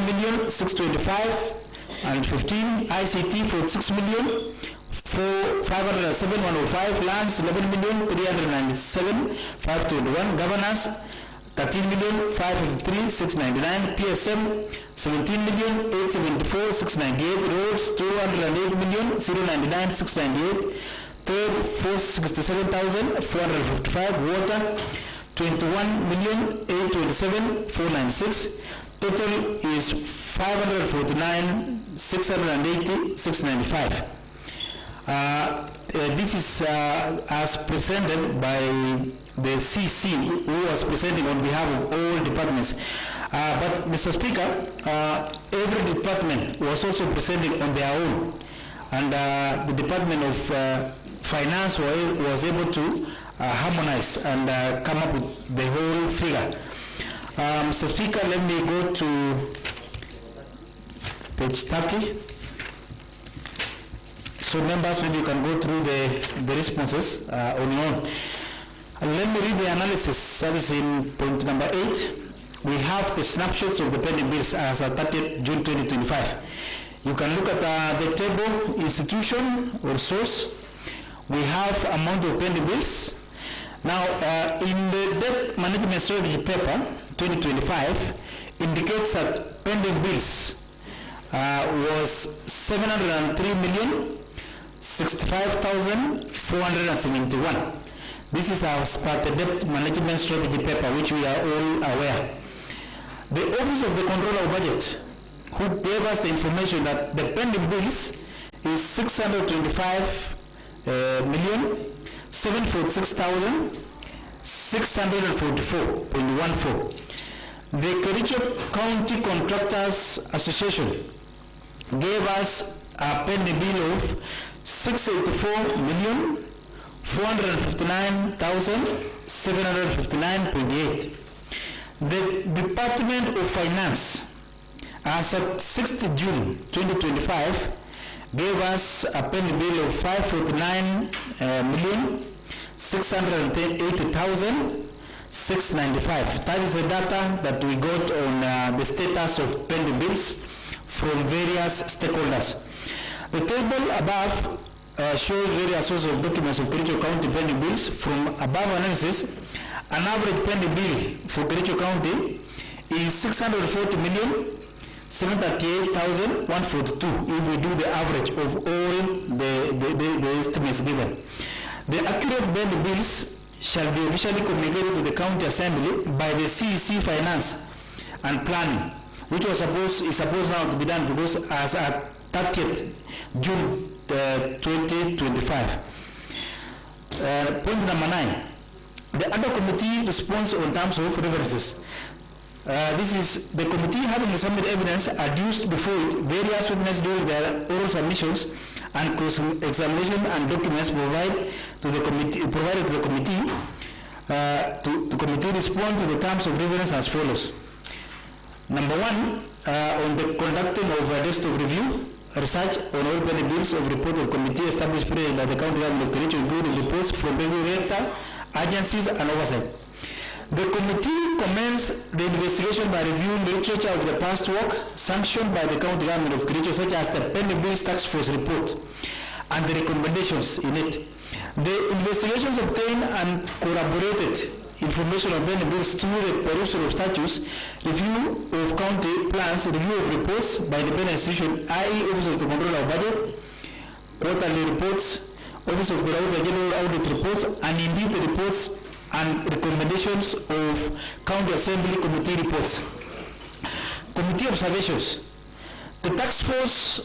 11,625,015. ICT 46,507,105. Lands 11,397,521. Governance 13,553,699. PSM 17,874,698. Roads 208,099,698. Third 467,455. Water 21,827,496. Total is 549,680,695. This is as presented by the CC, who was presenting on behalf of all departments. But Mr. Speaker, every department was also presenting on their own, and the Department of Finance was able to harmonize and come up with the whole figure. Mr. Speaker, let me go to page 30. So members, maybe you can go through the responses on your own. And let me read the analysis. That is in point number 8. We have the snapshots of the pending bills as at 30th June 2025. You can look at the table, institution or source. We have amount of pending bills. Now, in the debt management strategy paper 2025, indicates that pending bills was 703,065,471. This is as per the debt management strategy paper, which we are all aware. The Office of the Controller of Budget, who gave us the information that the pending bills is 625,746,644.14. The Kericho County Contractors Association gave us a pending bill of 684,459,759.8. The Department of Finance, as of 6th June 2025, gave us a pending bill of 549,680,695. That is the data that we got on the status of pending bills from various stakeholders. The table above shows various sources of documents of Kericho County pending bills. From above analysis, an average pending bill for Kericho County is 640,738,142 if we do the average of all the estimates given. The accurate pending bills shall be officially communicated to the County Assembly by the CEC Finance and Planning, which is supposed now to be done because as at 30th June 2025. Point number 9. The other committee response on terms of references. This is the committee having submitted evidence adduced before it, various witnesses during their oral submissions and cross-examination and documents provided to the committee. The committee respond to the terms of reference as follows. Number 1, on the conducting of a desktop review, research on all pending bills of report of committee established by the county government of Kericho, including reports from regulator, agencies, and oversight. The committee commenced the investigation by reviewing the literature of the past work sanctioned by the county government of Kericho, such as the pending bills task force report and the recommendations in it. The investigations obtained and corroborated information on pending bills through the perusal of statutes, review of county plans, review of reports by the pending institution, i.e. Office of the Controller of Budget, quarterly reports, Office of the Auditor General audit reports, and indeed the reports and recommendations of County Assembly Committee reports. Committee observations. The task force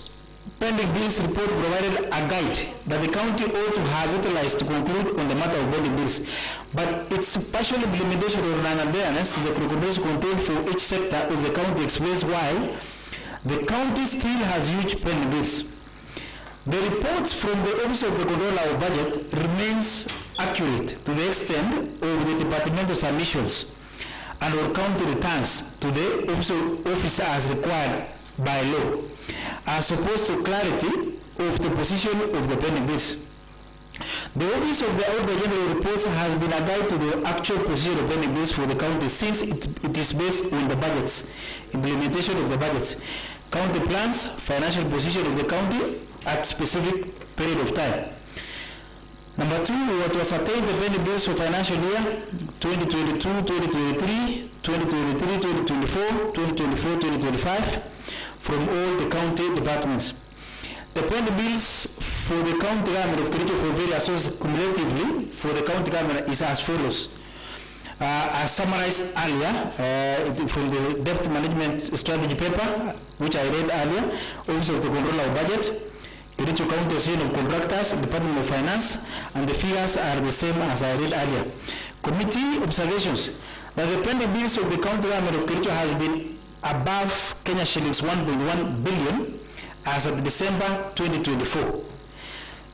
pending bills report provided a guide that the county ought to have utilized to conclude on the matter of pending bills, but its partial implementation or non-adherence to the recommendations contained for each sector of the county explains why the county still has huge pending bills. The reports from the Office of the Controller of Budget remains accurate to the extent of the departmental submissions and or county returns to the office as required by law, as opposed to clarity of the position of the pending bills. The Office of the Auditor General reports has been a guide to the actual position of any bills for the county since it is based on the budgets, implementation of the budgets, county plans, financial position of the county at specific period of time. Number two, we were to ascertain the pending bills for financial year 2022-2023, 2023-2024, 2024-2025 from all the county departments. The pending bills for the county government of Kericho for various sources cumulatively for the county government is as follows. As summarized earlier from the debt management strategy paper, which I read earlier, Office of the Controller of Budget, Kericho County Association of Contractors, Department of Finance, and the figures are the same as I read earlier. Committee observations that the pending bills of the county government of Kericho has been above Kenya shillings 1.1 billion as of December 2024.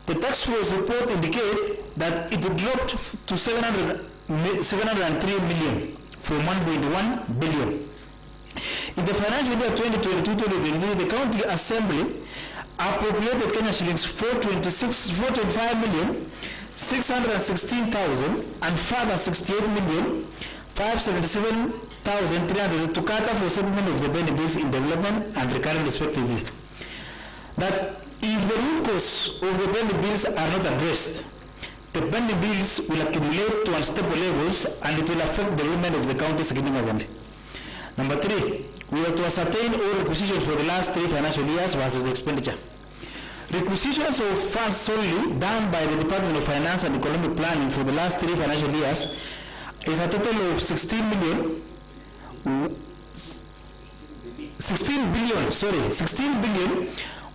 The tax flows report indicate that it dropped to 703 million from 1.1 billion. In the financial year 2022-2023, the county assembly appropriated Kenya shillings 425,616,000 and further 68,577,300 to cater for settlement of the pending bills in development and recurrent respectively. That if the root cause of the pending bills are not addressed, the pending bills will accumulate to unstable levels and it will affect the development of the county significantly. Number three, we have to ascertain all requisitions for the last 3 financial years versus the expenditure. Requisitions of funds solely done by the Department of Finance and Economic Planning for the last 3 financial years is a total of 16 billion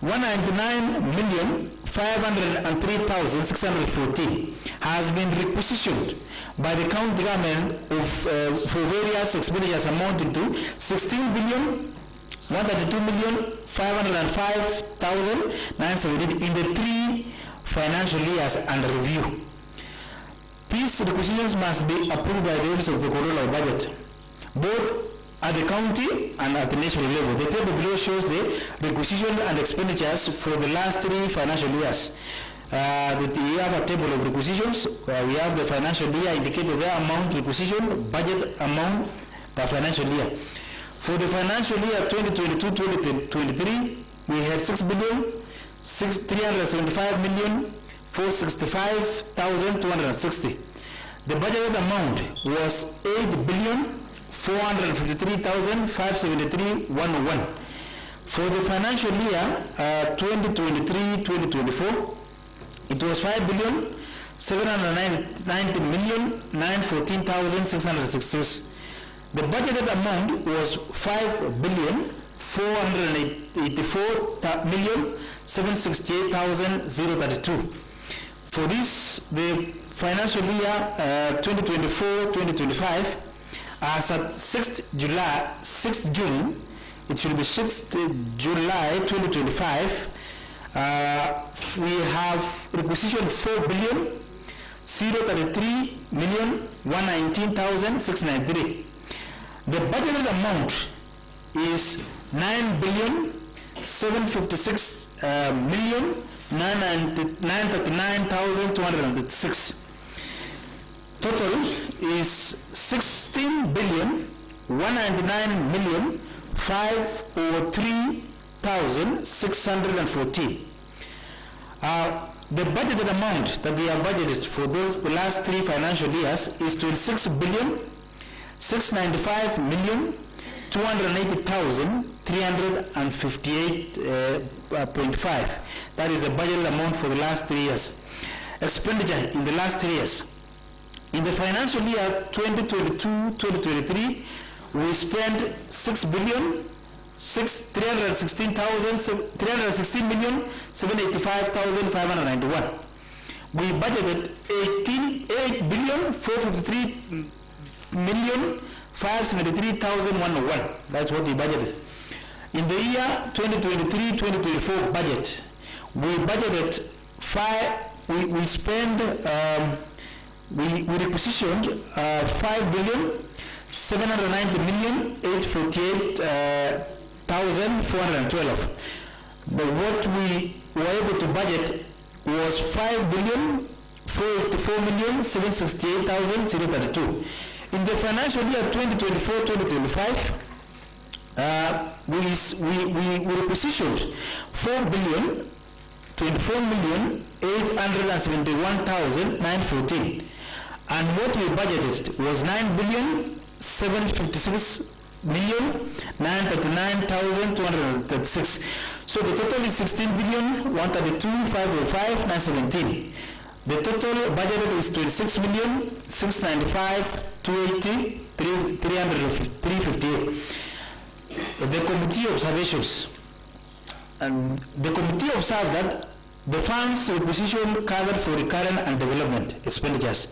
199,503,614 has been requisitioned by the county government of for various expenditures amounting to 16,132,505,917 in the 3 financial years under review. These requisitions must be approved by the Office of the Controller of Budget, both at the county and at the national level. The table below shows the requisition and expenditures for the last 3 financial years. We have a table of requisitions. We have the financial year indicated there, amount requisition, budget amount per financial year. For the financial year 2022-2023, we had 6,375,465,260. The budgeted amount was 8,453,573,101. For the financial year 2023-2024, it was 5,790,914,666. The budgeted amount was 5,484,768,032. For this, the financial year 2024-2025, as at 6th June, it should be 6th July 2025, we have requisition 4,033,119,693. The budgeted amount is 9,756,939,236. Total is 16,199,503,614. The budgeted amount that we have budgeted for the last 3 financial years is 26,695,358.5. That is the budgeted amount for the last 3 years. Expenditure in the last 3 years. In the financial year 2022-2023, we spent 316,785,591. We budgeted 8,453,573,101. That's what we budgeted. In the year 2023-2024 budget, we budgeted we requisitioned 5,790,848,412. But what we were able to budget was 5,483,573,101. 484,768,032. In the financial year 2024-2025, we requisitioned 4,024,871,914, and what we budgeted was 9,756,939,236. So the total is 16,132,505,917. The total budgeted is 26,695,280,358. The committee observations. And the committee observed that the funds requisition covered for recurrent and development expenditures.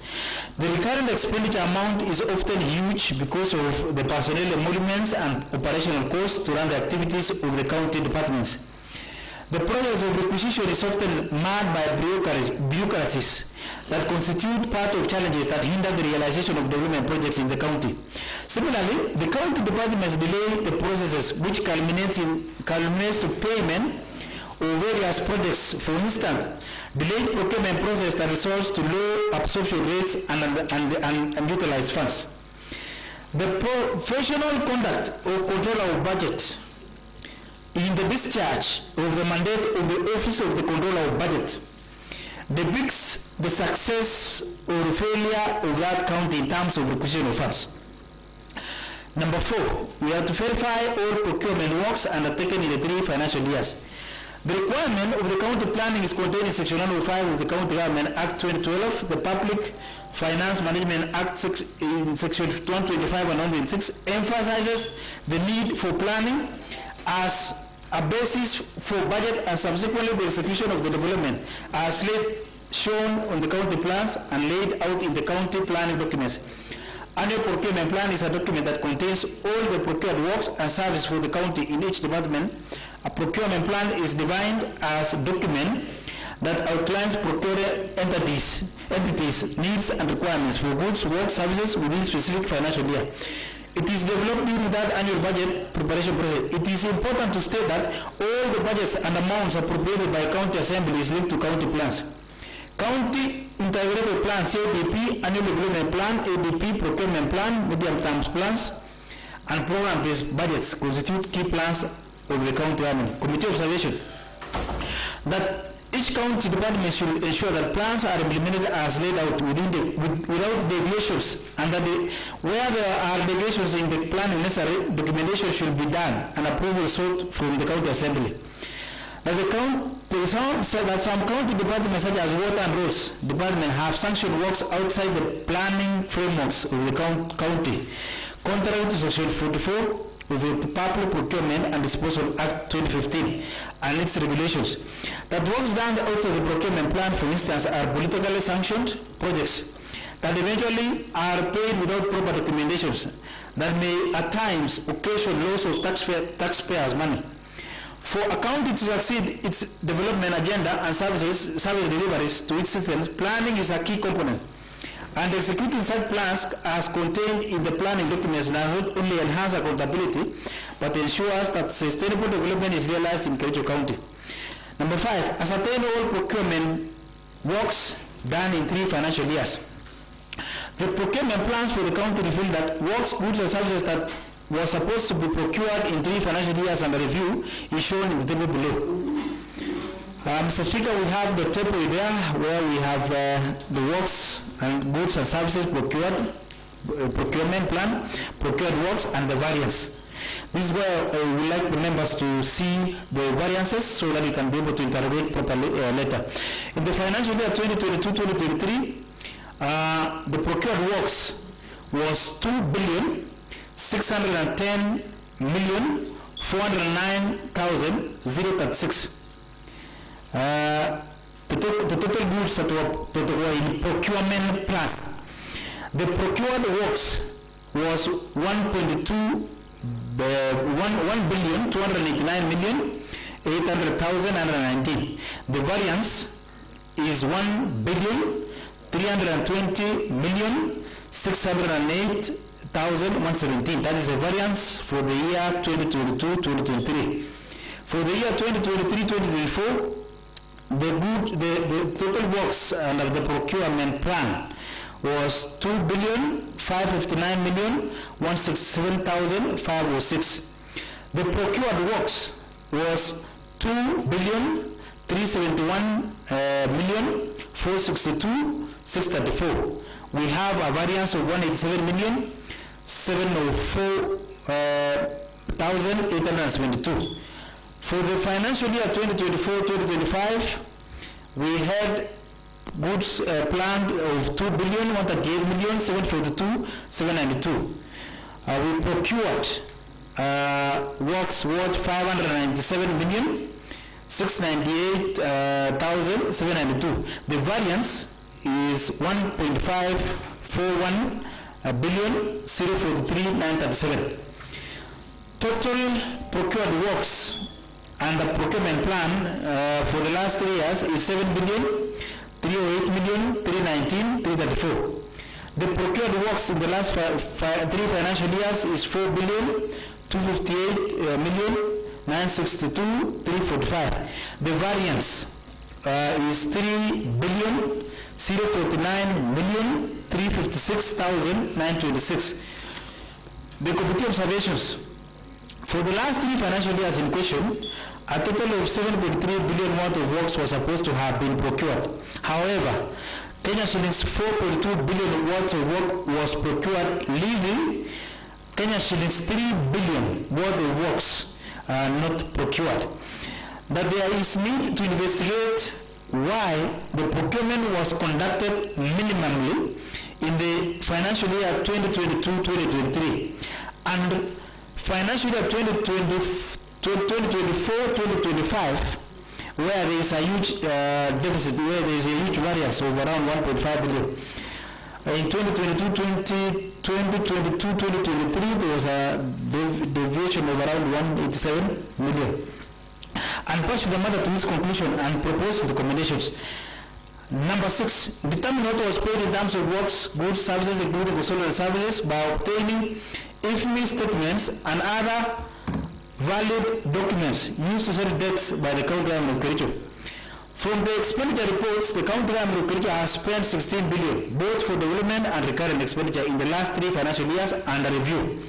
The recurrent expenditure amount is often huge because of the personnel emoluments and operational costs to run the activities of the county departments. The process of requisition is often marred by bureaucracies that constitute part of challenges that hinder the realization of development projects in the county. Similarly, the county departments delay the processes which culminates to payment of various projects. For instance, delayed procurement process that results to low absorption rates and utilized funds. The professional conduct of controller of budget in the discharge of the mandate of the Office of the Controller of Budget depicts the success or failure of that county in terms of requisition of funds. Number 4, we have to verify all procurement works undertaken in the 3 financial years. The requirement of the county planning is contained in Section 105 of the County Government Act 2012, the Public Finance Management Act in Section 125 and 126 emphasizes the need for planning as a basis for budget and subsequently the execution of the development as shown on the county plans and laid out in the county planning documents. Annual procurement plan is a document that contains all the procured works and services for the county in each department. A procurement plan is defined as a document that outlines procured entities' needs and requirements for goods, work, services within specific financial year. It is developed during that annual budget preparation process. It is important to state that all the budgets and amounts appropriated by county assembly is linked to county plans. County integrated plan, CADP, annual development plan, ADP, procurement plan, medium-term plans, and program-based budgets constitute key plans of the county government. Committee observation that each county department should ensure that plans are implemented as laid out without deviations, and that where there are deviations in the plan necessary, documentation should be done and approval sought from the county assembly. That some county departments such as water and roads department have sanctioned works outside the planning frameworks of the county, contrary to Section 44 of the Public Procurement and Disposal Act 2015 and its regulations. That works done outside the procurement plan, for instance, are politically sanctioned projects that eventually are paid without proper documentations that may at times occasion loss of taxpayers' money. For a county to succeed its development agenda and service deliveries to its citizens, planning is a key component. And executing such plans as contained in the planning documents does not only enhance accountability, but ensures that sustainable development is realized in Kericho County. Number 5, ascertain all procurement works done in 3 financial years. The procurement plans for the county reveal that works, goods, and services that were supposed to be procured in 3 financial years under review is shown in the table below. Mr. Speaker, we have the table there where we have the works and goods and services procured, procurement plan, procured works, and the variance. This is where we would like the members to see the variances so that you can be able to interrogate properly later. In the financial year 2022-2023, the procured works was 2,610,409,036. The total goods that were in procurement plan. The procured works was 1,289,800,919. The variance is 1,320,608,117. That is a variance for the year 2022-2023. For the year 2023-2024, the total works under the procurement plan was 2,559,167,506. The procured works was 2,371,462,634. We have a variance of 187,704,872. For the financial year 2024-2025, we had goods planned of 2,138,742,792. We procured works worth 597,698,792. The variance is 1.541,043,937. Total procured works and the procurement plan for the last 3 years is 7,308,319,334. The procured works in the last 3 financial years is 4,258,962,345. The variance is 3,049,356,926. The committee observations. For the last 3 financial years in question, a total of 7.3 billion worth of works was supposed to have been procured. However, Kenya shillings 4.2 billion worth of work was procured, leaving Kenya shillings 3 billion worth of works not procured. That there is need to investigate why the procurement was conducted minimally in the financial year 2022-2023 and financial year 2024-2025, where there is a huge deficit, where there is a huge variance of around 1.5 billion. In 2022-2023, there was a deviation of around 187 million. And pursue the matter to its conclusion and propose recommendations. Number 6, determine what was paid in terms of works, goods, services, including consumer services, by obtaining IFMI statements and other valid documents used to settle debts by the county government of Kericho. From the expenditure reports, the county government of Kericho has spent 16 billion, both for development and recurrent expenditure in the last 3 financial years under review.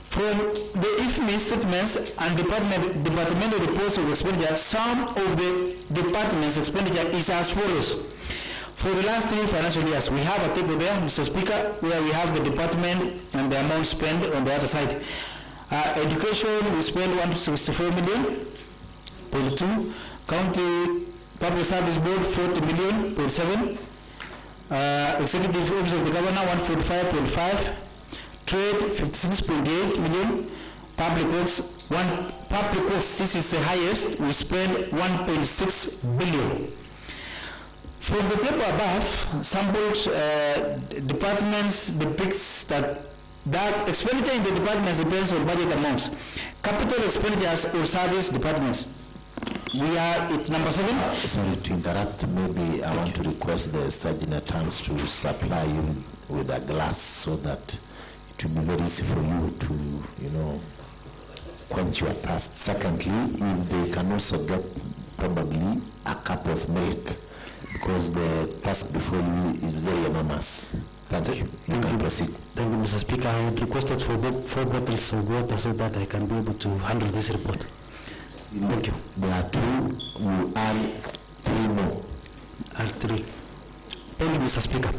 From the IFMI statements and departmental reports of expenditure, some of the department's expenditure is as follows. For the last 3 financial years, we have a table there, Mr. Speaker, where we have the department and the amount spent on the other side. Education, we spend 164 million, 0.2. County Public Service Board, 40 million, 0.7. Executive Office of the Governor, 145.5. Trade, 56.8 million. Public Works, this is the highest, we spend 1.6 billion. From the table above, sampled departments depicts that expenditure in the departments depends on budget amounts. Capital expenditures or service departments. We are at number 7. Sorry to interrupt. Maybe I want to request the Sergeant at Arms to supply you with a glass so that it will be very easy for you to, quench your thirst. Secondly, if they can also get probably a cup of milk, because the task before you is very enormous. Thank you. You can proceed. Thank you, Mr. Speaker. I would request for 4 bottles of water so that I can be able to handle this report. Thank you. There are 2. You add 3 more. Add 3. Thank you, Mr. Speaker.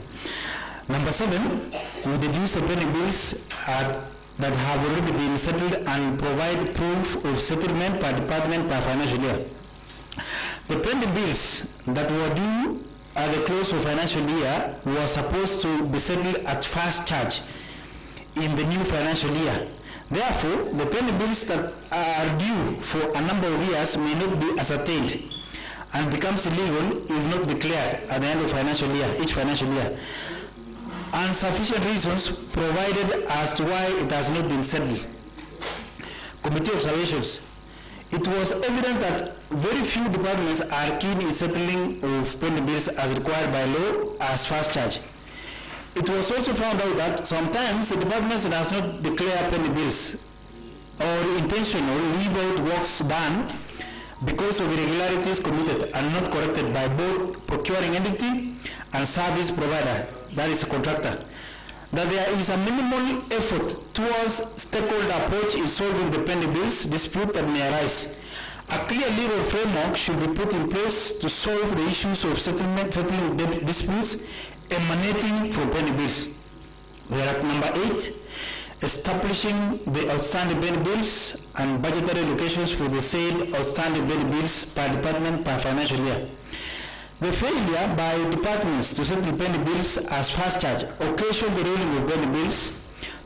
Number 7, we deduce the pending bills that have already been settled and provide proof of settlement per department per financial year. The pending bills that were due at the close of financial year were supposed to be settled at first charge in the new financial year. Therefore, the pending bills that are due for a number of years may not be ascertained and becomes illegal if not declared at the end of each financial year. And sufficient reasons provided as to why it has not been settled. Committee observations. It was evident that very few departments are keen in settling of pending bills as required by law as first charge. It was also found out that sometimes the departments does not declare pending bills or intentional leave out works done because of irregularities committed and not corrected by both procuring entity and service provider, that is a contractor. That there is a minimal effort towards stakeholder approach in solving the pending bills dispute that may arise. A clear legal framework should be put in place to solve the issues of settling disputes emanating from pending bills. We are at number 8, establishing the outstanding pending bills and budgetary allocations for the said outstanding pending bills per department per financial year. The failure by departments to settle pending bills as fast charge occasioned the rolling of pending bills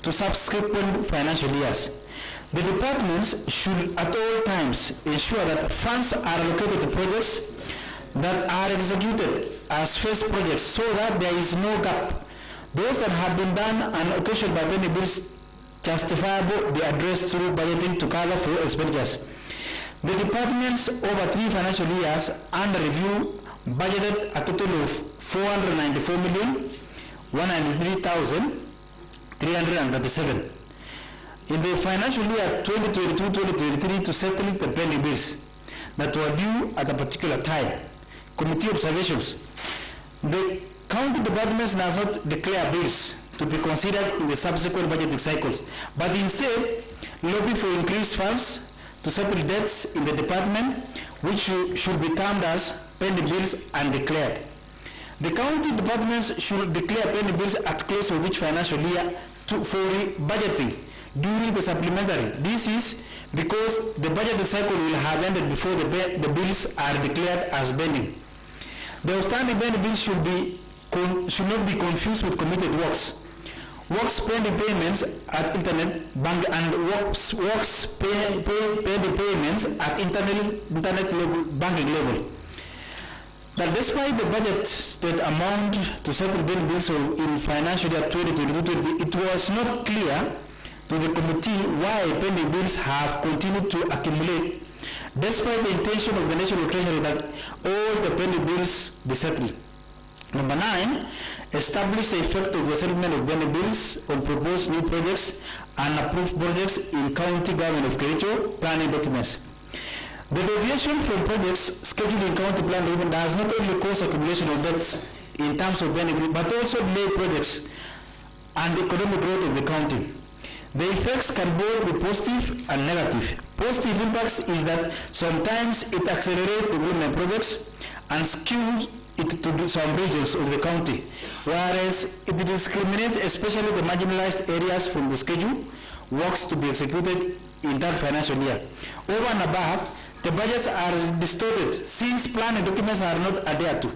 to subsequent financial years. The departments should at all times ensure that funds are allocated to projects that are executed as phased projects so that there is no gap. Those that have been done and occasioned by pending bills justifiable be addressed through budgeting to cover for expenditures. The departments over 3 financial years under review budgeted a total of 494,193,337 in the financial year 2022-2023 to settle the pending bills that were due at a particular time. Committee observations. The county departments does not declare bills to be considered in the subsequent budgeting cycles, but instead lobby for increased funds to settle debts in the department, which should be termed as pending bills undeclared. The county departments should declare pending bills at close of each financial year for budgeting during the supplementary. This is because the budgeting cycle will have ended before the bills are declared as pending. The outstanding pending bills should not be confused with committed works. Works pending payments at internet bank and works pending payments at internet level, banking level. That despite the budgeted amount to settle pending bills in financial year 2022-2023, it was not clear to the committee why pending bills have continued to accumulate, despite the intention of the National Treasury that all the pending bills be settled. Number 9, establish the effect of the settlement of pending bills on proposed new projects and approved projects in County Government of Kericho planning documents. The deviation from projects scheduled in county plan document does not only cause accumulation of debts in terms of pending bills, but also delay projects and economic growth of the county. The effects can both be positive and negative. Positive impacts is that sometimes it accelerates development projects and skews it to some regions of the county, whereas it discriminates especially the marginalized areas from the schedule works to be executed in that financial year. Over and above, the budgets are distorted since planning documents are not adhered to.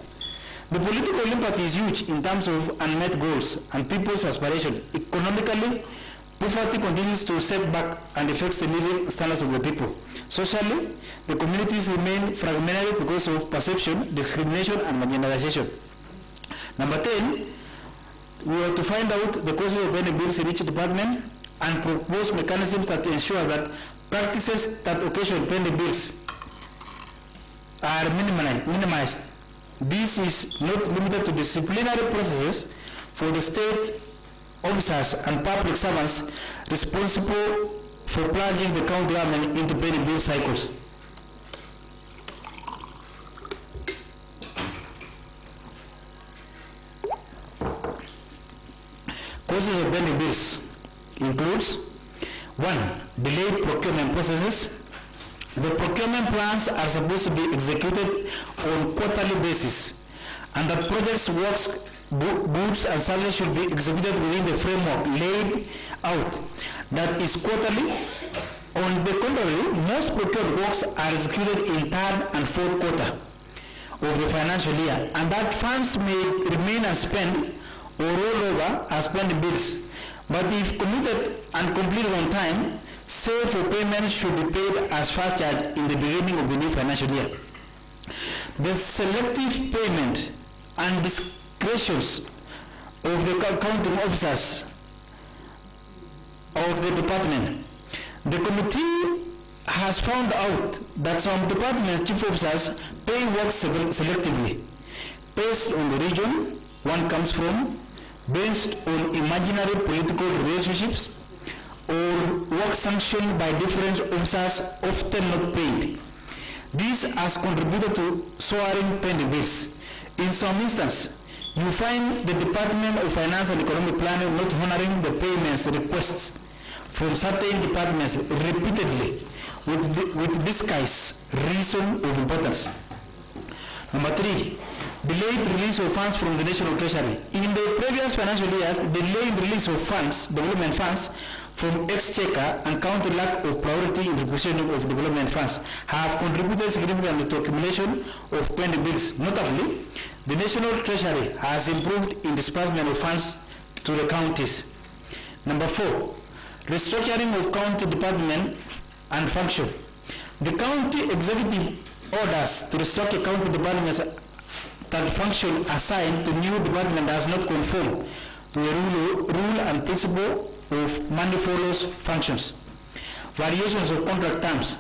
The political impact is huge in terms of unmet goals and people's aspirations. Economically, poverty continues to set back and affects the living standards of the people. Socially, the communities remain fragmented because of perception, discrimination, and marginalization. Number 10, we have to find out the causes of pending bills in each department and propose mechanisms that ensure that practices that occasion pending bills are minimized. This is not limited to disciplinary processes for the state officers and public servants responsible for plunging the county government into pending bill cycles. Causes of pending bills includes 1. Delayed procurement processes. The procurement plans are supposed to be executed on quarterly basis, and the project's works, goods and services should be executed within the framework laid out that is quarterly. On the contrary, most procured works are executed in third and fourth quarter of the financial year, and that funds may remain unspent or roll over as pending bills. But if committed and completed on time, save for payment should be paid as fast charge in the beginning of the new financial year. The selective payment and discretions of the accounting officers of the department. The committee has found out that some departments' chief officers pay work selectively based on the region one comes from, based on imaginary political relationships, or work sanctioned by different officers often not paid. This has contributed to soaring pending bills. In some instances, you find the Department of Finance and Economic Planning not honoring the payments requests from certain departments repeatedly with disguised reason of importance. Number 3, delayed release of funds from the National Treasury. In the previous financial years, delayed release of funds, development funds, from exchequer and counter lack of priority in requisition of development funds have contributed significantly to accumulation of pending bills. Notably, the National Treasury has improved in disbursement of funds to the counties. Number 4, restructuring of county department and function. The county executive orders to restructure county departments that function assigned to new department does not conform to the rule and principle of money follows functions. Variations of contract terms.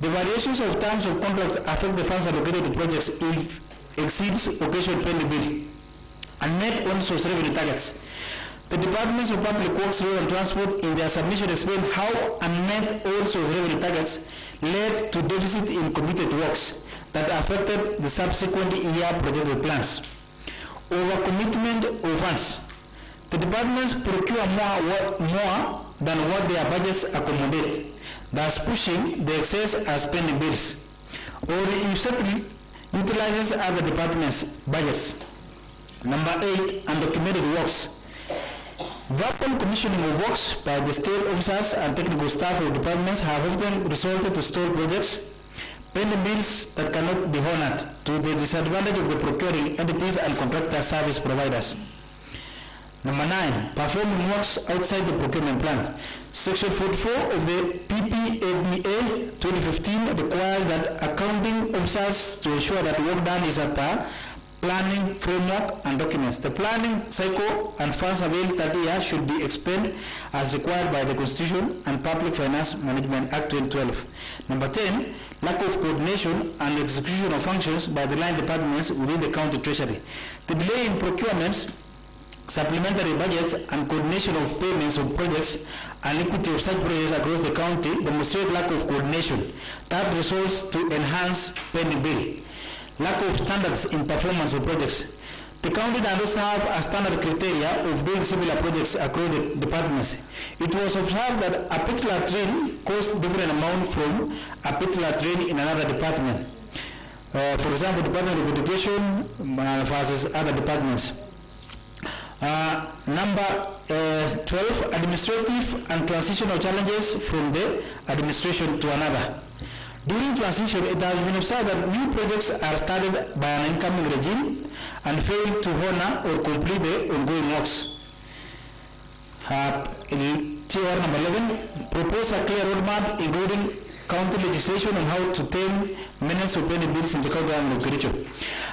The variations of terms of contracts affect the funds allocated to projects if exceeds occasional pending bill and met on source revenue targets. The Departments of Public Works, Road and Transport in their submission explained how unmet all source revenue targets led to deficit in committed works that affected the subsequent year projected plans. Overcommitment of funds. The departments procure more than what their budgets accommodate, thus pushing the excess as pending bills, or if utilizes other departments' budgets. Number 8, undocumented works. Verbal commissioning of works by the state officers and technical staff of departments have often resulted to stalled projects, pending bills that cannot be honored, to the disadvantage of the procuring entities and contractor service providers. Number 9, performing works outside the procurement plan. Section 44 of the PPABA 2015 requires that accounting officers to ensure that work done is at par planning framework and documents. The planning cycle and funds available that year should be expended as required by the Constitution and Public Finance Management Act 2012. Number 10, lack of coordination and execution of functions by the line departments within the county treasury. The delay in procurements, supplementary budgets, and coordination of payments of projects and equity of such projects across the county demonstrate lack of coordination that results to enhance pending bill. Lack of standards in performance of projects. The county does not have a standard criteria of doing similar projects across the departments. It was observed that a particular train costs different amount from a particular train in another department. For example, Department of Education versus other departments. Number 12, administrative and transitional challenges from the administration to another. During transition, it has been observed that new projects are started by an incoming regime and fail to honor or complete the ongoing works. TOR number 11, propose a clear roadmap including county legislation on how to tame menace of pending bills in the county government of Kericho.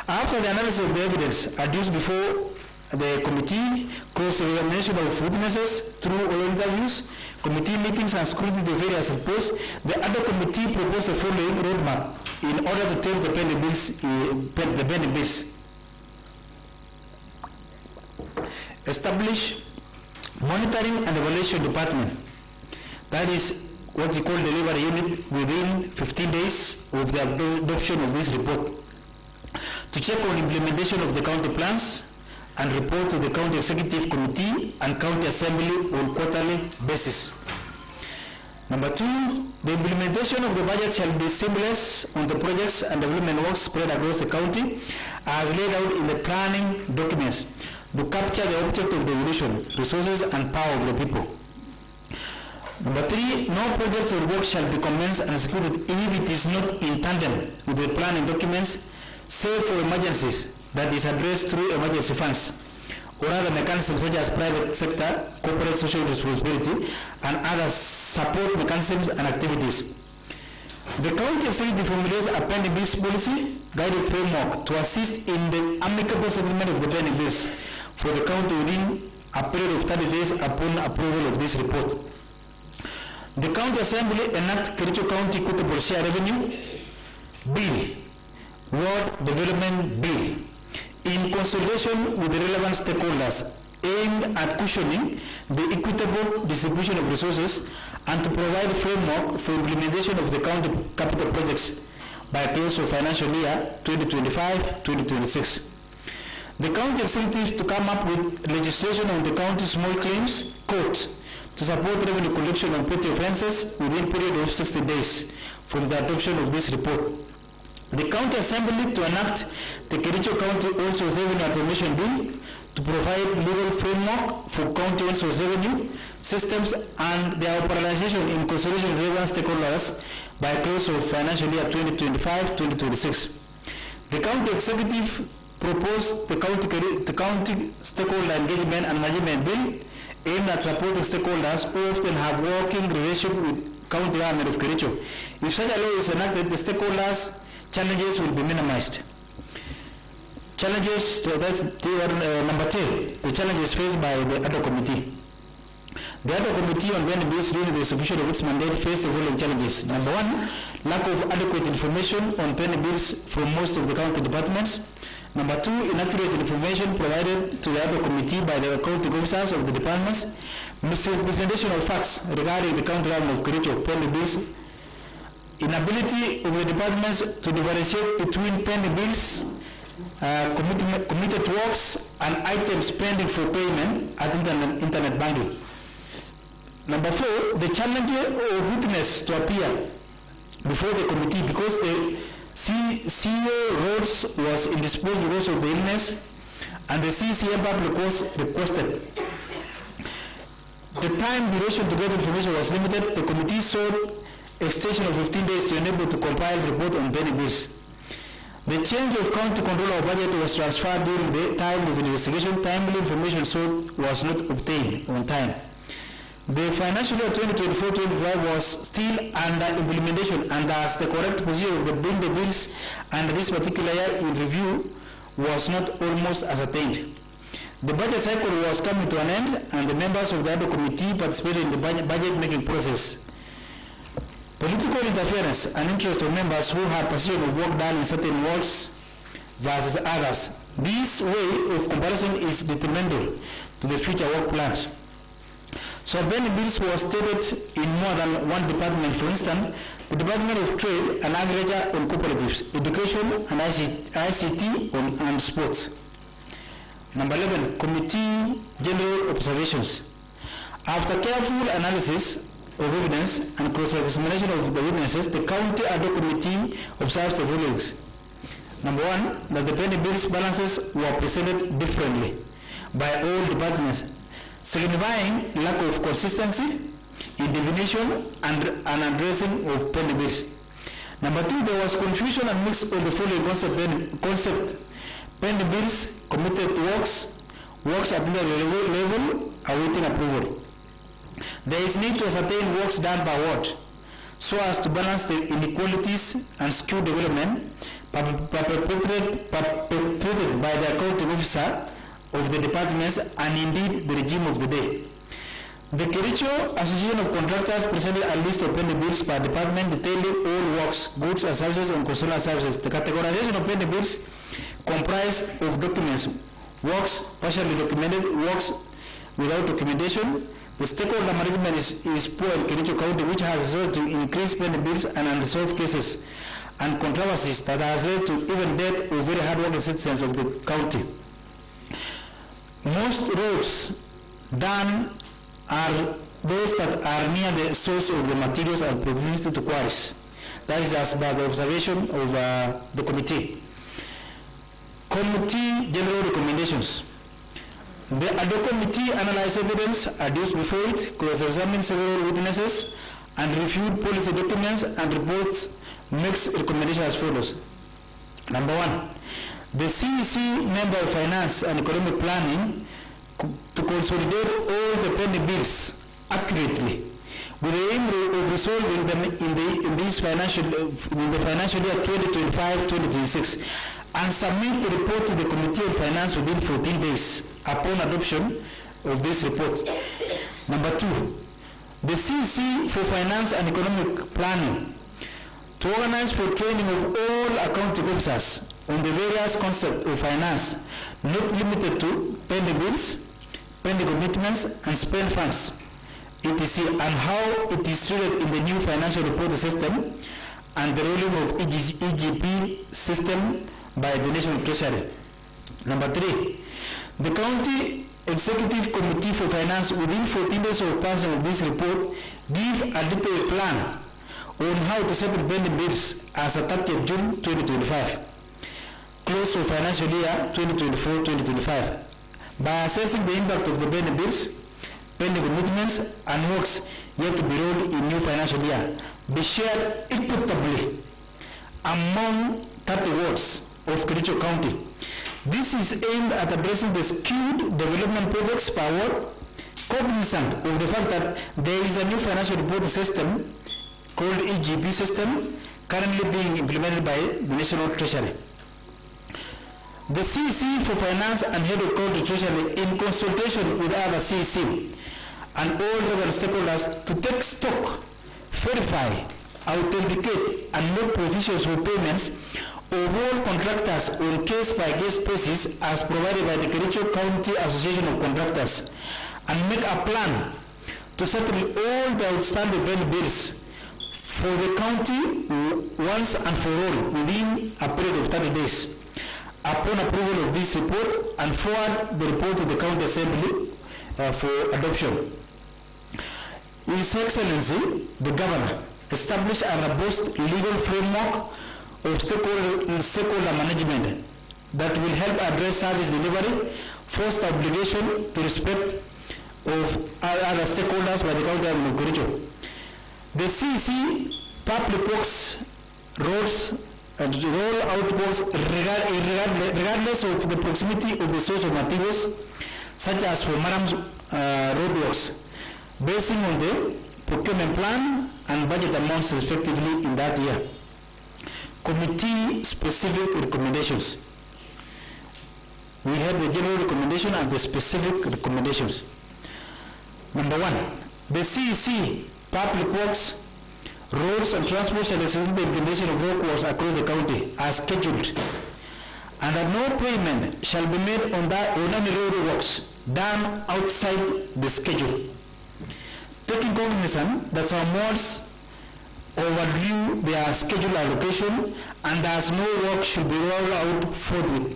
After the analysis of the evidence adduced before the committee, cross-examination of witnesses through all interviews, committee meetings and scrutiny of various reports, the other committee proposed the following roadmap in order to take the pending bills. Establish monitoring and evaluation department. That is what we call delivery unit within 15 days of the adoption of this report, to check on implementation of the county plans and report to the county executive committee and county assembly on quarterly basis. Number 2, the implementation of the budget shall be seamless on the projects and development works spread across the county as laid out in the planning documents to capture the object of the evolution, resources and power of the people. Number 3, no project or work shall be commenced and executed if it is not in tandem with the planning documents, save for emergencies that is addressed through emergency funds or other mechanisms such as private sector, corporate social responsibility, and other support mechanisms and activities. The county executive formulates a pending bills policy guided framework to assist in the amicable settlement of the pending bills for the county within a period of 30 days upon approval of this report. The county assembly enact Kericho County Equitable Share Revenue Bill, Ward Development Bill, in consultation with the relevant stakeholders, aimed at cushioning the equitable distribution of resources and to provide a framework for implementation of the county capital projects by close of financial year 2025-2026. The county executive to come up with legislation on the county small claims court to support revenue collection on petty offences within period of 60 days from the adoption of this report. The county assembly to enact the Kericho County All Source Revenue Automation Bill to provide legal framework for county all source revenue systems and their operationalization in consideration of relevant stakeholders by close of financial year 2025-2026. The county executive proposed the county stakeholder engagement and management bill aimed at supporting stakeholders who often have working relationship with county government of Kericho. If such a law is enacted, the stakeholders' challenges will be minimized. Challenges, that's number 10, the challenges faced by the ADO committee. The ADO committee on when bills during the execution of its mandate faced the following challenges. Number 1, lack of adequate information on penny bills from most of the county departments. Number 2, inaccurate information provided to the ADO committee by the county officers of the departments. Misrepresentation of facts regarding the county government of Kericho penny bills. Inability of the departments to differentiate between penny bills, committed works, and items pending for payment at internet banking. Number 4, the challenge of witness to appear before the committee because the CEO roads was indisposed because of the illness and the CCM public was requested. The time duration to get information was limited. The committee sought extension of 15 days to enable to compile report on penny bills. The change of county control of budget was transferred during the time of investigation. Timely information sought was not obtained on time. The financial year 2024-25 was still under implementation, and as the correct position of the bills under this particular year in review was not almost ascertained. The budget cycle was coming to an end, and the members of the ADO committee participated in the budget making process. Political interference and interest of members who had position of work done in certain wards versus others. This way of comparison is detrimental to the future work plan. So penny bills were stated in more than one department. For instance, the Department of Trade and Agriculture on cooperatives, education and ICT and sports. Number 11, committee general observations. After careful analysis of evidence and cross-examination of the witnesses, the county ADO committee observes the following. Number 1, that the penny bills balances were presented differently by all departments, signifying lack of consistency in definition and addressing of penny bills. Number 2, there was confusion and mix of the following concept: penny bills, committed works at the level awaiting approval. There is need to ascertain works done by ward so as to balance the inequalities and skew development perpetrated by the accounting officer of the departments and indeed the regime of the day. The Kericho Association of Contractors presented a list of penny bills per department detailing all works, goods and services on concessional services. The categorization of penny bills comprised of documents, works partially documented, works without documentation. The stakeholder management is poor in Kericho County, which has resulted to increased penny bills and unresolved cases and controversies that has led to even death of very hardworking citizens of the county. Most roads done are those that are near the source of the materials and proximity to quarries. That is as by the observation of the committee. Committee general recommendations. The ADO committee analyzed evidence adduced before it, cross-examined several witnesses, and reviewed policy documents and reports, makes recommendations as follows. Number 1, the CEC member of Finance and Economic Planning to consolidate all the penny bills accurately with the aim of resolving them in the financial year 2025-2026 and submit the report to the Committee of Finance within 14 days upon adoption of this report. Number 2, the CEC for Finance and Economic Planning to organize for training of all accounting officers on the various concepts of finance, not limited to penny bills, penny commitments, and spend funds, etc., and how it is treated in the new financial reporting system, and the rolling of EGP system by the National Treasury. Number 3, the County Executive Committee for Finance within 14 days of passing of this report give a detailed plan on how to settle pending bills as at 30th June 2025, close to financial year 2024-2025, by assessing the impact of the pending bills, pending commitments, and works yet to be rolled in new financial year, be shared equitably among 30 wards of Kericho County. This is aimed at addressing the skewed development projects per ward, cognizant of the fact that there is a new financial reporting system called EGP system currently being implemented by the National Treasury. The CEC for Finance and Head of County Treasury, in consultation with other CEC and all relevant stakeholders, to take stock, verify, authenticate, and make provisions for payments of all contractors on case-by-case basis as provided by the Kericho County Association of Contractors, and make a plan to settle all the outstanding bills for the county once and for all within a period of 30 days. Upon approval of this report, and forward the report to the County Assembly for adoption. His Excellency, the Governor, established a robust legal framework of stakeholder management that will help address service delivery, foster obligation to respect of other stakeholders by the County of Kericho. The CEC Public Works roads and roll out works regardless of the proximity of the source of materials, such as for Maram's roadworks, basing on the procurement plan and budget amounts respectively in that year. Committee specific recommendations. We have the general recommendation and the specific recommendations. Number 1, the CEC Public Works, Roads and Transport shall execute the implementation of road works across the county as scheduled, and that no payment shall be made on any road works done outside the schedule. Taking cognizance that some wards overdue their schedule allocation and as no work should be rolled out forthwith.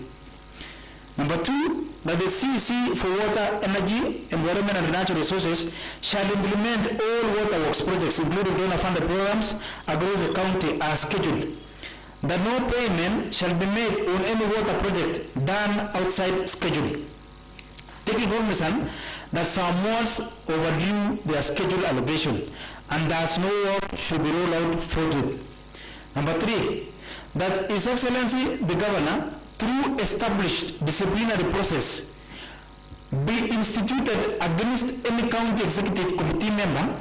Number 2, that the CEC for Water, Energy, Environment and Natural Resources shall implement all water works projects, including donor-funded programs, across the county as scheduled. That no payment shall be made on any water project done outside schedule. Taking cognizance that some wards overdue their schedule allocation and thus no work should be rolled out forthwith. Number 3, that His Excellency the Governor, through established disciplinary process, be instituted against any county executive committee member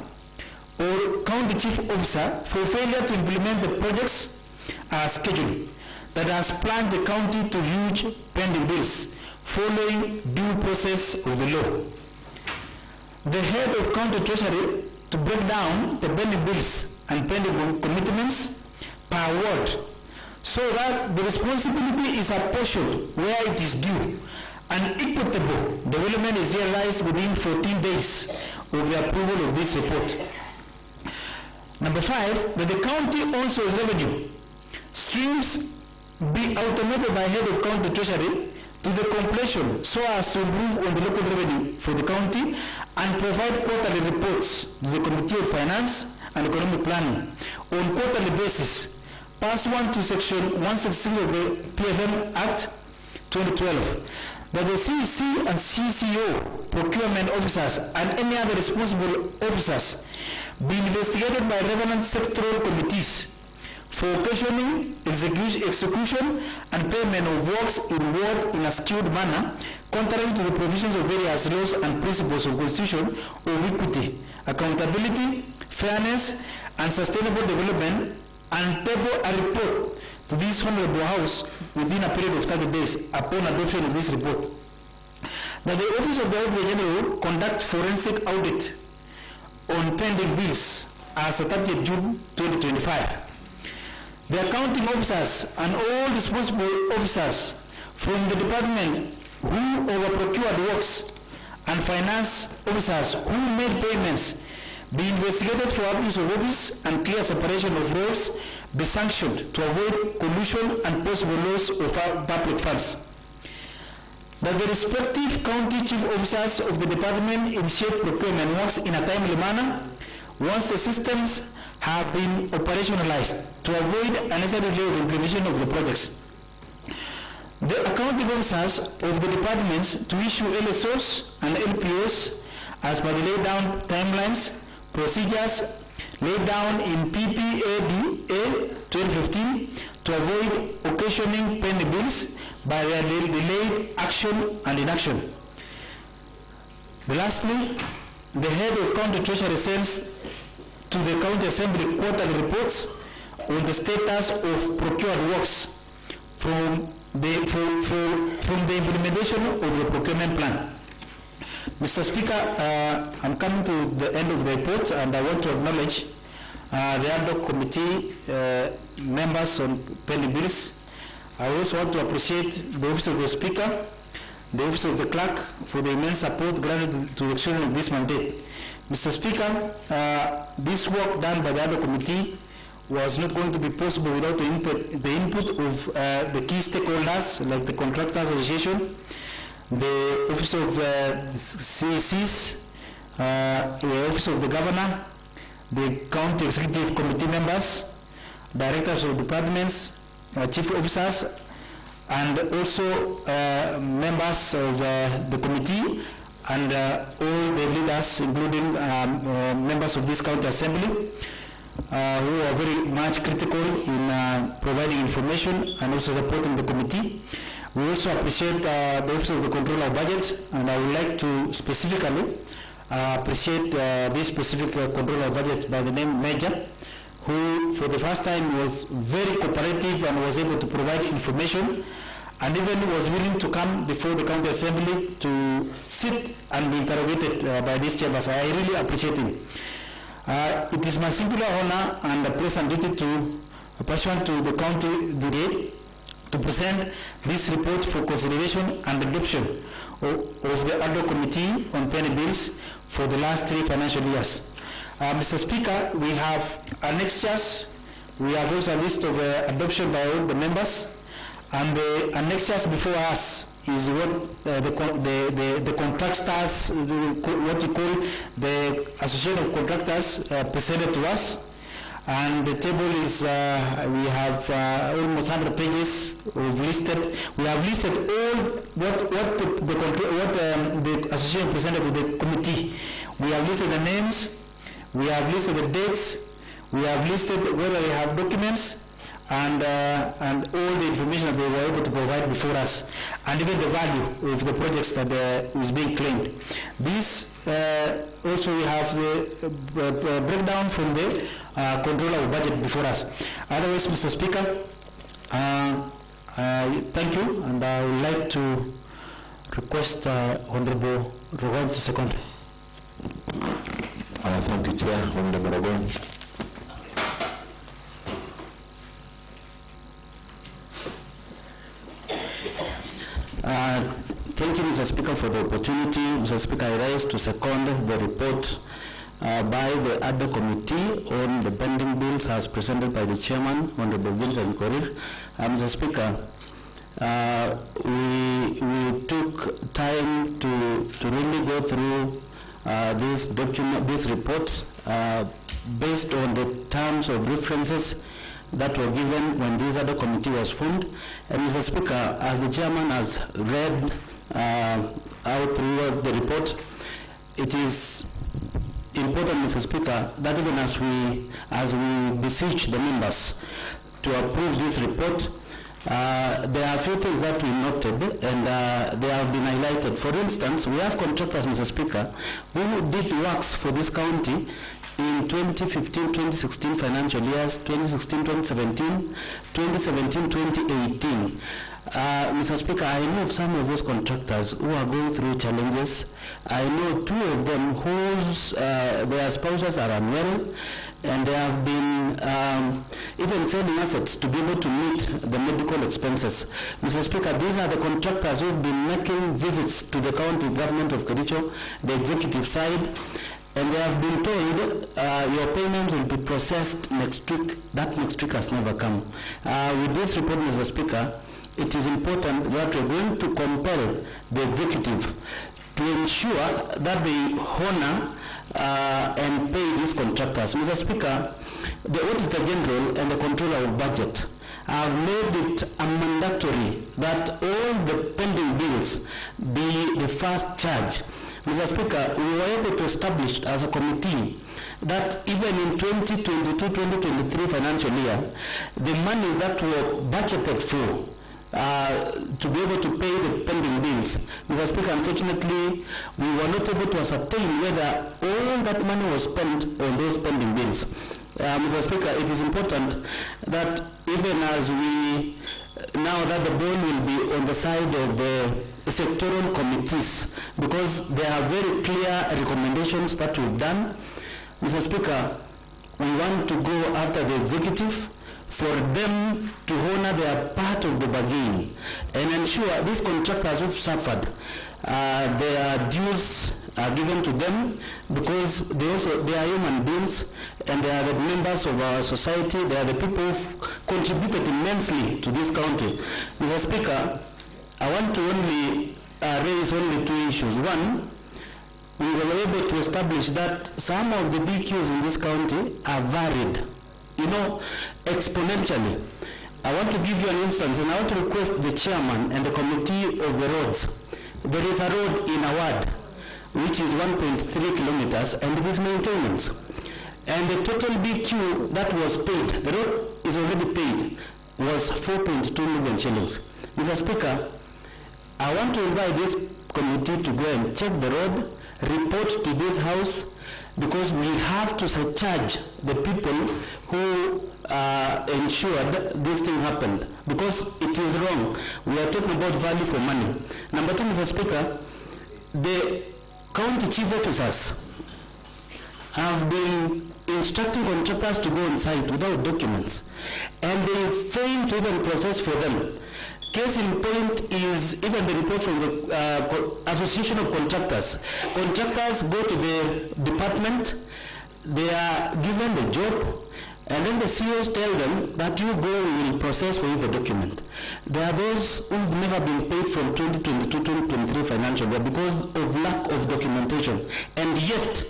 or county chief officer for failure to implement the projects as scheduled that has planned the county to huge pending bills following due process of the law. The head of county treasury to break down the pending bills and pending commitments per ward, so that the responsibility is apportioned where it is due and equitable development is realized within 14 days of the approval of this report. Number 5, that the county also revenue streams be automated by head of county treasury to the completion so as to improve on the local revenue for the county and provide quarterly reports to the Committee of Finance and Economic Planning on quarterly basis, pursuant to Section 166 of the PFM Act 2012, that the CEC and CCO procurement officers and any other responsible officers be investigated by relevant sectoral committees for occasioning, execution and payment of works in ward in a skewed manner, contrary to the provisions of various laws and principles of constitution of equity, accountability, fairness, and sustainable development, and table a report to this Honorable House within a period of 30 days upon adoption of this report. That the Office of the Auditor General conduct forensic audit on pending bills as of 30th June 2025. The accounting officers and all responsible officers from the department who overprocured works and finance officers who made payments be investigated for abuse of office and clear separation of roles, be sanctioned to avoid collusion and possible loss of public funds. That the respective county chief officers of the department initiate procurement works in a timely manner once the systems have been operationalized to avoid unnecessary delay of implementation of the projects. The accounting officers of the departments to issue LSOs and LPOs as per the laid down timelines, procedures laid down in PPADA 2015 to avoid occasioning pending bills by their delayed action and inaction. Lastly, the head of county treasury sends to the county assembly quarterly reports on the status of procured works from the implementation of the procurement plan. Mr. Speaker, I'm coming to the end of the report, and I want to acknowledge the ad hoc committee members on pending bills. I also want to appreciate the Office of the Speaker, the Office of the Clerk for the immense support granted to the execution of this mandate. Mr. Speaker, this work done by the ad hoc committee was not going to be possible without the input of the key stakeholders like the Contractors Association, the Office of CACs, the Office of the Governor, the County Executive Committee members, directors of departments, chief officers, and also members of the committee, and all the leaders, including members of this county assembly, who are very much critical in providing information and also supporting the committee. We also appreciate the Office of the Controller of Budget, and I would like to specifically appreciate this specific Controller of Budget by the name Major, who for the first time was very cooperative and was able to provide information, and even was willing to come before the county assembly to sit and be interrogated by these chambers. I really appreciate him. It is my singular honor and a pleasant duty to, pursuant to the county duty, to present this report for consideration and adoption of the ad hoc committee on pending bills for the last 3 financial years. Mr. Speaker, we have annexures. We have also a list of adoption by all the members, and the annexures before us is what the contractors, what you call the Association of Contractors, presented to us. And the table is, we have almost 100 pages of listed. We have listed all what the association presented to the committee. We have listed the names, we have listed the dates, we have listed whether they have documents, and all the information that they were able to provide before us, and even the value of the projects that is being claimed. This also we have the breakdown from the Controller of Budget before us. Otherwise, Mr. Speaker, thank you, and I would like to request Honorable Rogon to second. Thank you, Chair. Honorable Rogon. Thank you, Mr. Speaker, for the opportunity. Mr. Speaker, I rise to second the report by the ad hoc committee on the pending bills as presented by the chairman, Honorable Vincent Korir. Mr. Speaker, we took time to really go through this report based on the terms of references that were given when this other committee was formed. And Mr. Speaker, as the chairman has read out through the report, it is important, Mr. Speaker, that even as we beseech the members to approve this report, there are a few things that we noted, and they have been highlighted. For instance, we have contractors, Mr. Speaker, who did works for this county in 2015-2016 financial years, 2016-2017, 2017-2018. Mr. Speaker, I know of some of those contractors who are going through challenges. I know 2 of them whose their spouses are unwell, and they have been even selling assets to be able to meet the medical expenses. Mr. Speaker, these are the contractors who have been making visits to the county government of Kericho, the executive side, and they have been told your payment will be processed next week. That next week has never come. With this report, Mr. Speaker, it is important that we're going to compel the executive to ensure that they honor and pay these contractors. Mr. Speaker, the Auditor General and the Controller of Budget have made it a mandatory that all the pending bills be the first charge. Mr. Speaker, we were able to establish as a committee that even in 2022-2023 financial year, the monies that were budgeted for to be able to pay the pending bills. Mr. Speaker, unfortunately, we were not able to ascertain whether all that money was spent on those pending bills. Mr. Speaker, it is important that even as we, now that the ball will be on the side of the sectoral committees, because there are very clear recommendations that we've done. Mr. Speaker, we want to go after the executive for them to honor their part of the bargain and ensure these contractors who've suffered, their dues are given to them, because they are human beings and they are the members of our society. They are the people who've contributed immensely to this county. Mr. Speaker, I want to only raise only two issues. One, we were able to establish that some of the BQs in this county are varied, exponentially. I want to give you an instance, and I want to request the chairman and the committee of the roads. There is a road in Awad, which is 1.3 kilometers, and it is maintenance. And the total BQ that was paid, the road is already paid, was 4.2 million shillings. Mr. Speaker, I want to invite this committee to go and check the road, report to this house, because we have to surcharge the people who ensured this thing happened, because it is wrong. We are talking about value for money. Number two, Mr. Speaker, the county chief officers have been instructing contractors to go on site without documents, and they fail to even process for them. Case in point is even the report from the Association of Contractors. Contractors go to the department, they are given the job, and then the CEOs tell them that you go, we will process for you the document. There are those who've never been paid from 2022-2023 financial year because of lack of documentation. And yet,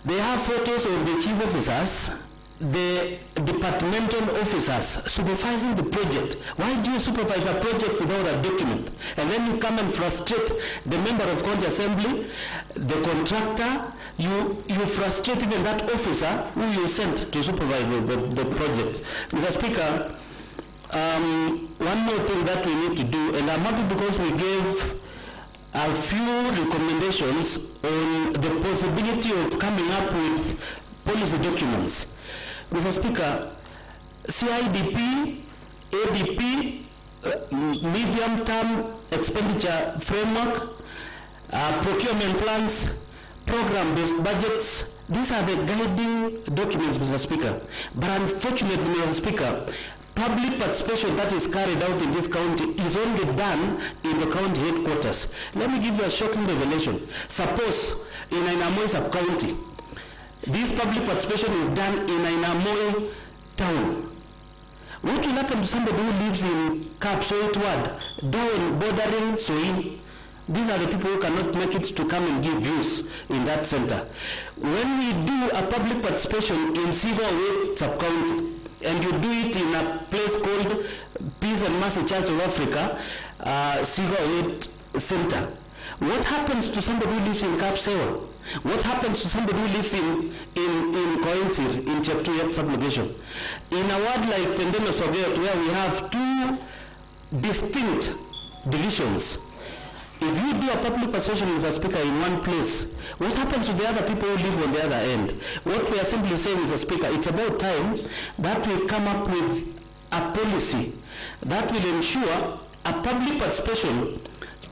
they have photos of the chief officers, the departmental officers supervising the project. Why do you supervise a project without a document? And then you come and frustrate the member of county assembly, the contractor, you frustrate even that officer who you sent to supervise the project. Mr. Speaker, one more thing that we need to do, and I'm happy because we gave a few recommendations on the possibility of coming up with policy documents. Mr. Speaker, CIDP, ADP, medium-term expenditure framework, procurement plans, program-based budgets, these are the guiding documents, Mr. Speaker. But unfortunately, Mr. Speaker, public participation that is carried out in this county is only done in the county headquarters. Let me give you a shocking revelation. Suppose in Ainamoi sub-county, this public participation is done in Ainamoi town. What will happen to somebody who lives in Kapsoit ward, down bordering Soin? These are the people who cannot make it to come and give views in that center. When we do a public participation in Siva sub-county, and you do it in a place called Peace and Mercy Church of Africa, Siva Center, what happens to somebody who lives in Kapsewa? What happens to somebody who lives in Koinsir, in Cheptuyat sublocation? In a ward like Tendeno Soget, where we have two distinct divisions, if you do a public participation, Mr. Speaker, in one place, what happens to the other people who live on the other end? What we are simply saying, Mr. Speaker, it's about time that we come up with a policy that will ensure a public participation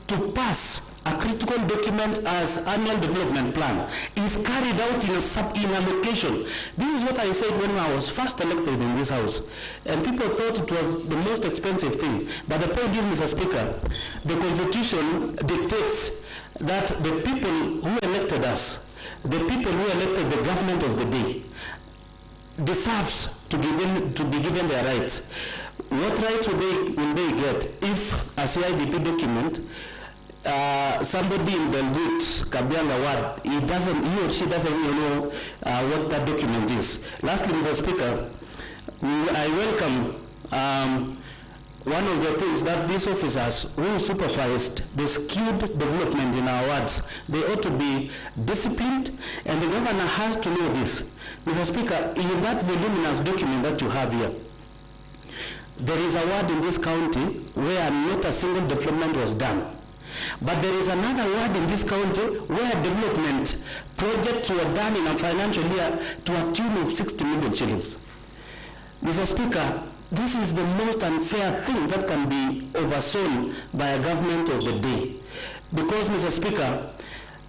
to pass a critical document as annual development plan is carried out in a location. This is what I said when I was first elected in this house. And people thought it was the most expensive thing. But the point is, Mr. Speaker, the Constitution dictates that the people who elected us, the people who elected the government of the day deserves to be given their rights. What rights will they get if a CIDP document, somebody in Belgut, Kabianga Ward, he or she doesn't even know what that document is. Lastly, Mr. Speaker, I welcome one of the things that these officers who supervised the skewed development in our wards, they ought to be disciplined, and the governor has to know this. Mr. Speaker, in that voluminous document that you have here, there is a ward in this county where not a single development was done. But there is another ward in this county where development projects were done in a financial year to a tune of 60 million shillings. Mr. Speaker, this is the most unfair thing that can be overseen by a government of the day. Because, Mr. Speaker,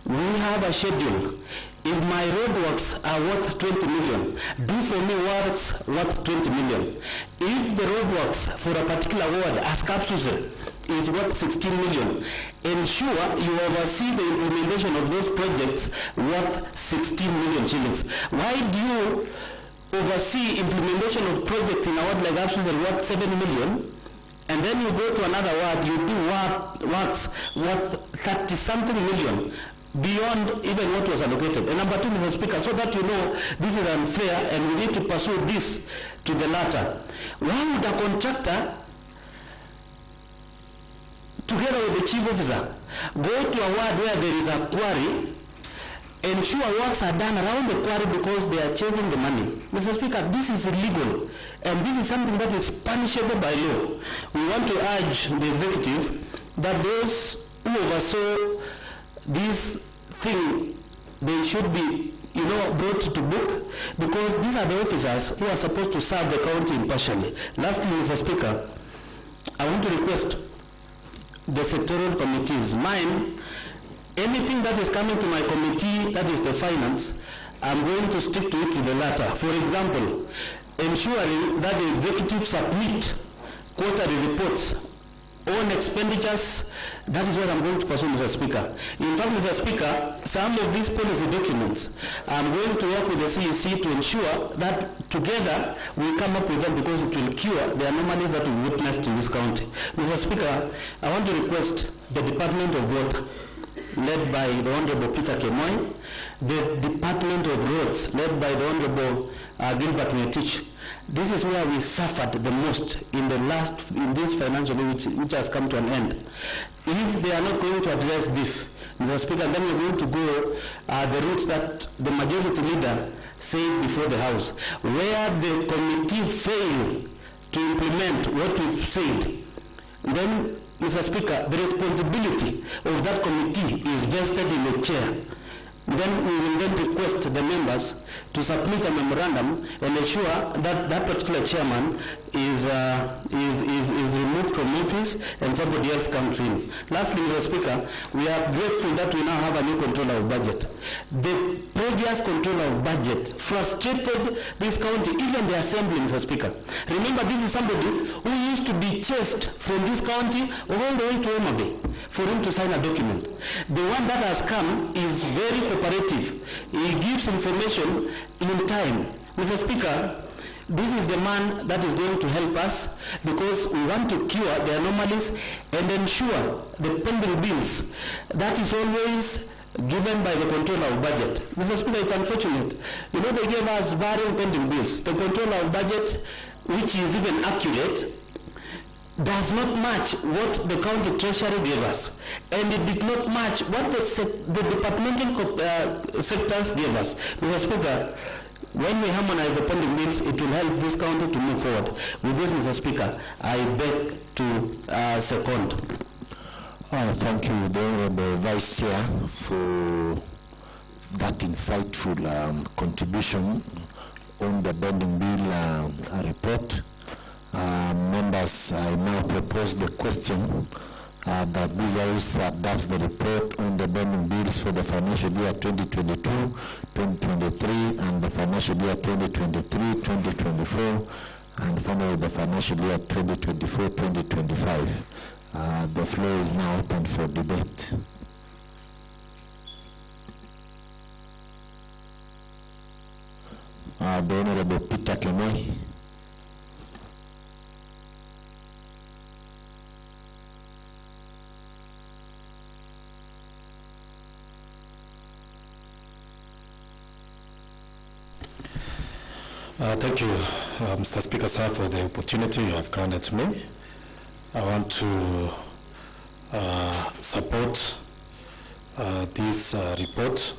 we have a schedule. If my roadworks are worth 20 million, do for me works worth 20 million. If the roadworks for a particular ward, as Kapsuse, is worth 16 million, ensure you oversee the implementation of those projects worth 16 million shillings. Why do you oversee implementation of projects in a ward like Kapsuse worth 7 million, and then you go to another ward, you do works worth 30-something million, beyond even what was allocated? And number two, Mr. Speaker, so that you know this is unfair and we need to pursue this to the latter. Why would a contractor, together with the chief officer, go to a ward where there is a quarry, ensure works are done around the quarry because they are chasing the money? Mr. Speaker, this is illegal, and this is something that is punishable by law. We want to urge the executive that those who oversaw this thing, they should be, brought to book, because these are the officers who are supposed to serve the county impartially. Lastly, Mr. Speaker, I want to request the sectoral committees, mine, anything that is coming to my committee, that is the finance, I'm going to stick to it to the latter. For example, ensuring that the executive submit quarterly reports on expenditures. That is what I'm going to pursue, Mr. Speaker. In fact, Mr. Speaker, some of these policy documents, I'm going to work with the CEC to ensure that together we come up with them, because it will cure the anomalies that we've witnessed in this county. Mr. Speaker, I want to request the Department of Water, led by the Honorable Peter Kemoy, the Department of Roads, led by the Honorable Gilbert Ngetich. This is where we suffered the most in this financial year which has come to an end. If they are not going to address this, Mr. Speaker, then we're going to go the route that the majority leader said before the House, where the committee failed to implement what we've said. Then, Mr. Speaker, the responsibility of that committee is vested in the chair. Then we will then request the members to submit a memorandum and ensure that that particular chairman is removed from office and somebody else comes in. Lastly, Mr. Speaker, we are grateful that we now have a new controller of budget. The previous controller of budget frustrated this county, even the assembly, Mr. Speaker. Remember, this is somebody who used to be chased from this county all the way to Homa Bay for him to sign a document. The one that has come is very cooperative. He gives information in time. Mr. Speaker, this is the man that is going to help us, because we want to cure the anomalies and ensure the pending bills that is always given by the controller of budget. Mr. Speaker, it's unfortunate. They gave us varying pending bills. The controller of budget, which is even accurate, does not match what the county treasury gave us, and it did not match what the departmental sectors gave us. Mr. Speaker, when we harmonize the pending bills, it will help this county to move forward. With this, Mr. Speaker, I beg to second. Thank you, the Honorable Vice Chair, for that insightful contribution on the pending bill report. Members, I now propose the question that this House adopts the report on the pending bills for the financial year 2022-2023 and the financial year 2023-2024, and finally the financial year 2024-2025. The floor is now open for debate. The Honorable Peter Kemoi. Thank you, Mr. Speaker, sir, for the opportunity you have granted to me. I want to support this report,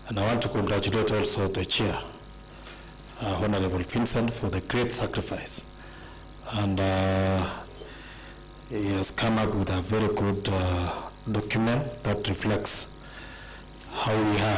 and I want to congratulate also the chair, Honorable Vincent, for the great sacrifice. And he has come up with a very good document that reflects how we have